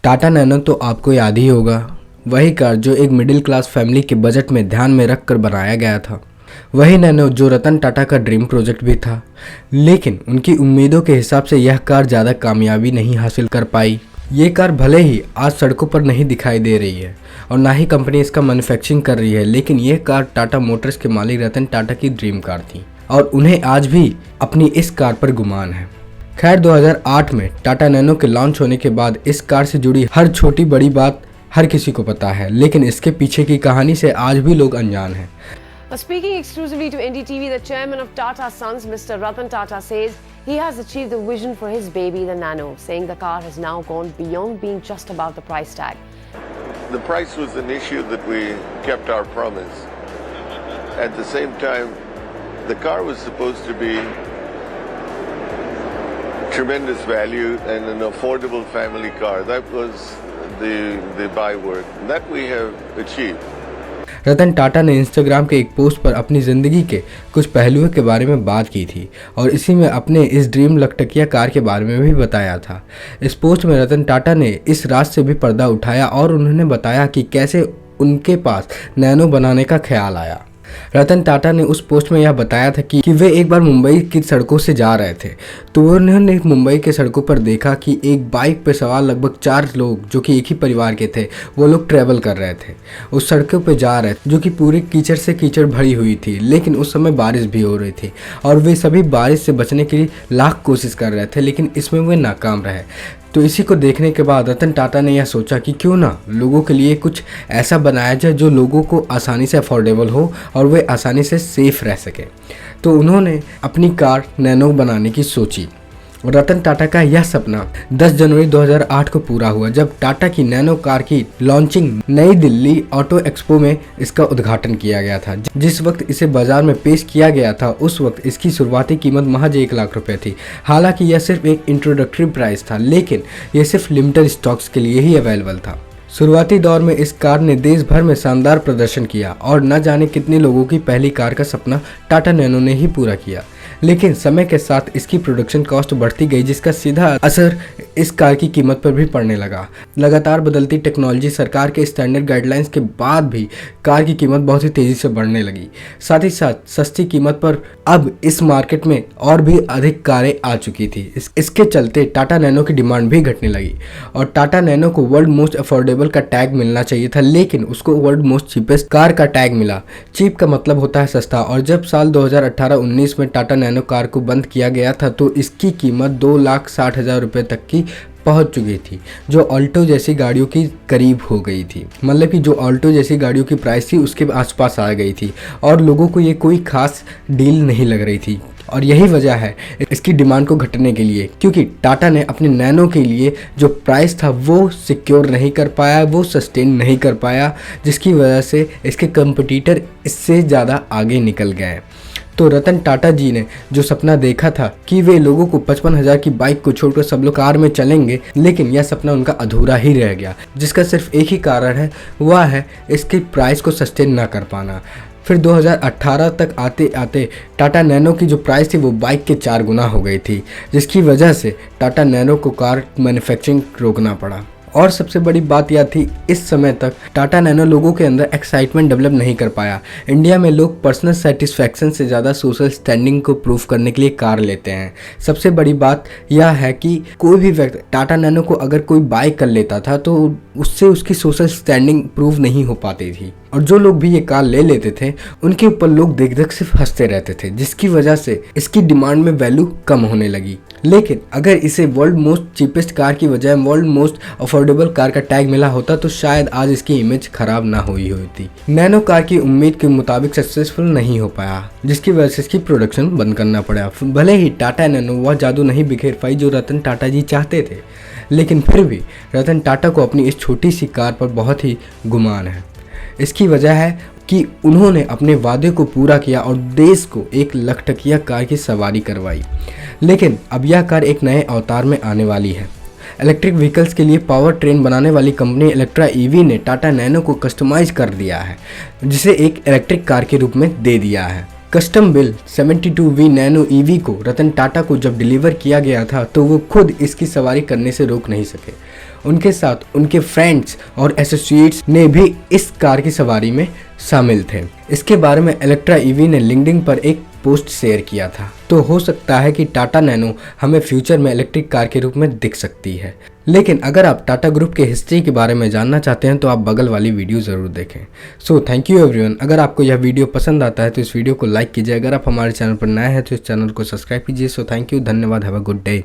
Tata nano तो आपको याद ही होगा, वही कार जो एक मिडिल क्लास फैमिली के बजट में ध्यान में रख कर बनाया गया था। वही नैनो जो रतन टाटा का ड्रीम प्रोजेक्ट भी था, लेकिन उनकी उम्मीदों के हिसाब से यह कार ज़्यादा कामयाबी नहीं हासिल कर पाई। ये कार भले ही आज सड़कों पर नहीं दिखाई दे रही है और ना ही कंपनी इसका मैन्युफैक्चरिंग कर रही है, लेकिन यह कार टाटा मोटर्स के मालिक रतन टाटा की ड्रीम कार थी और उन्हें आज भी अपनी इस कार पर गुमान है। खैर 2008 में टाटा नैनो के लॉन्च होने के बाद इस कार से जुड़ी हर छोटी बड़ी बात हर किसी को पता है, लेकिन इसके पीछे की कहानी से आज भी लोग अनजान हैं। Speaking exclusively to NDTV, the chairman of Tata Sons, Mr. Ratan Tata, says he has achieved the vision for his baby, the Nano, saying the car has now gone beyond being just about the price tag. The price was an issue that we kept our promise. At the same time, the car was supposed to be tremendous value and an affordable family car. That was the byword. That we have achieved. Ratan Tata ने Instagram के एक post पर अपनी ज़िंदगी के कुछ पहलुओं के बारे में बात की थी और इसी में अपने इस ड्रीम लखटकिया कार के बारे में भी बताया था। इस पोस्ट में रतन टाटा ने इस राज से भी पर्दा उठाया और उन्होंने बताया कि कैसे उनके पास नैनो बनाने का ख्याल आया। रतन टाटा ने उस पोस्ट में यह बताया था कि वे एक बार मुंबई की सड़कों से जा रहे थे, तो उन्होंने मुंबई के सड़कों पर देखा कि एक बाइक पर सवार लगभग 4 लोग जो कि एक ही परिवार के थे, वो लोग ट्रैवल कर रहे थे। उस सड़कों पर जा रहे थे जो कि पूरी कीचड़ से कीचड़ भरी हुई थी, लेकिन उस समय बारिश भी हो रही थी और वे सभी बारिश से बचने के लिए लाख कोशिश कर रहे थे, लेकिन इसमें वे नाकाम रहे। तो इसी को देखने के बाद रतन टाटा ने यह सोचा कि क्यों ना लोगों के लिए कुछ ऐसा बनाया जाए जो लोगों को आसानी से अफोर्डेबल हो और वे आसानी से सेफ रह सके। तो उन्होंने अपनी कार नैनो बनाने की सोची। रतन टाटा का यह सपना 10 जनवरी 2008 को पूरा हुआ, जब टाटा की नैनो कार की लॉन्चिंग नई दिल्ली ऑटो एक्सपो में इसका उद्घाटन किया गया था। जिस वक्त इसे बाजार में पेश किया गया था उस वक्त इसकी शुरुआती कीमत महज 1 लाख रुपए थी। हालांकि यह सिर्फ एक इंट्रोडक्टरी प्राइस था, लेकिन यह सिर्फ लिमिटेड स्टॉक्स के लिए ही अवेलेबल था। शुरुआती दौर में इस कार ने देश भर में शानदार प्रदर्शन किया और न जाने कितने लोगों की पहली कार का सपना टाटा नैनो ने ही पूरा किया। लेकिन समय के साथ इसकी प्रोडक्शन कॉस्ट बढ़ती गई, जिसका सीधा असर इस कार की कीमत पर भी पड़ने लगा। लगातार बदलती टेक्नोलॉजी, सरकार के स्टैंडर्ड गाइडलाइंस के बाद भी कार की कीमत बहुत ही तेज़ी से बढ़ने लगी। साथ ही साथ सस्ती कीमत पर अब इस मार्केट में और भी अधिक कारें आ चुकी थी। इसके चलते टाटा नैनो की डिमांड भी घटने लगी और टाटा नैनो को वर्ल्ड मोस्ट अफोर्डेबल का टैग मिलना चाहिए था, लेकिन उसको वर्ल्ड मोस्ट चीपेस्ट कार का टैग मिला। चीप का मतलब होता है सस्ता, और जब साल 2018-19 में टाटा नैनो कार को बंद किया गया था तो इसकी कीमत 2,60,000 रुपये तक की पहुंच चुकी थी, जो ऑल्टो जैसी गाड़ियों की करीब हो गई थी। मतलब कि जो ऑल्टो जैसी गाड़ियों की प्राइस थी उसके आसपास आ गई थी और लोगों को ये कोई खास डील नहीं लग रही थी। और यही वजह है इसकी डिमांड को घटने के लिए, क्योंकि टाटा ने अपने नैनो के लिए जो प्राइस था वो सिक्योर नहीं कर पाया, वो सस्टेन नहीं कर पाया, जिसकी वजह से इसके कंपटीटर इससे ज़्यादा आगे निकल गए। तो रतन टाटा जी ने जो सपना देखा था कि वे लोगों को 55,000 की बाइक को छोड़कर सब लोग कार में चलेंगे, लेकिन यह सपना उनका अधूरा ही रह गया, जिसका सिर्फ एक ही कारण है, वह है इसकी प्राइस को सस्टेन ना कर पाना। फिर 2018 तक आते आते टाटा नैनो की जो प्राइस थी वो बाइक के 4 गुना हो गई थी, जिसकी वजह से टाटा नैनो को कार मैन्युफैक्चरिंग रोकना पड़ा। और सबसे बड़ी बात यह थी, इस समय तक टाटा नैनो लोगों के अंदर एक्साइटमेंट डेवलप नहीं कर पाया। इंडिया में लोग पर्सनल सेटिस्फैक्शन से ज़्यादा सोशल स्टैंडिंग को प्रूफ करने के लिए कार लेते हैं। सबसे बड़ी बात यह है कि कोई भी व्यक्ति टाटा नैनो को अगर कोई बाय कर लेता था तो उससे उसकी सोशल स्टैंडिंग प्रूव नहीं हो पाती थी, और जो लोग भी ये कार ले लेते थे उनके ऊपर लोग देख देख सिर्फ हंसते रहते थे, जिसकी वजह से इसकी डिमांड में वैल्यू कम होने लगी। लेकिन अगर इसे वर्ल्ड मोस्ट चीपेस्ट कार की बजाय वर्ल्ड मोस्ट अफोर्डेबल कार का टैग मिला होता तो शायद आज इसकी इमेज खराब ना हुई होती। नैनो कार की उम्मीद के मुताबिक सक्सेसफुल नहीं हो पाया, जिसकी वजह से इसकी प्रोडक्शन बंद करना पड़ा। भले ही टाटा नैनो वह जादू नहीं बिखेर पाई जो रतन टाटा जी चाहते थे, लेकिन फिर भी रतन टाटा को अपनी इस छोटी सी कार पर बहुत ही गुमान है। इसकी वजह है कि उन्होंने अपने वादे को पूरा किया और देश को एक लखटकिया कार की सवारी करवाई। लेकिन अब यह कार एक नए अवतार में आने वाली है। इलेक्ट्रिक व्हीकल्स के लिए पावर ट्रेन बनाने वाली कंपनी इलेक्ट्रा ईवी ने टाटा नैनो को कस्टमाइज कर दिया है, जिसे एक इलेक्ट्रिक कार के रूप में दे दिया है। Custom bill 72V nano EV को रतन टाटा को जब डिलीवर किया गया था तो वो खुद इसकी सवारी करने से रोक नहीं सके। उनके साथ उनके फ्रेंड्स और एसोसिएट्स ने भी इस कार की सवारी में शामिल थे। इसके बारे में इलेक्ट्रा ईवी ने लिंक्डइन पर एक पोस्ट शेयर किया था। तो हो सकता है कि टाटा नैनो हमें फ्यूचर में इलेक्ट्रिक कार के रूप में दिख सकती है। लेकिन अगर आप टाटा ग्रुप के हिस्ट्री के बारे में जानना चाहते हैं तो आप बगल वाली वीडियो ज़रूर देखें। So thank you everyone. अगर आपको यह वीडियो पसंद आता है तो इस वीडियो को लाइक कीजिए। अगर आप हमारे चैनल पर नए हैं तो इस चैनल को सब्सक्राइब कीजिए। सो थैंक यू, धन्यवाद, हैव अ गुड डे।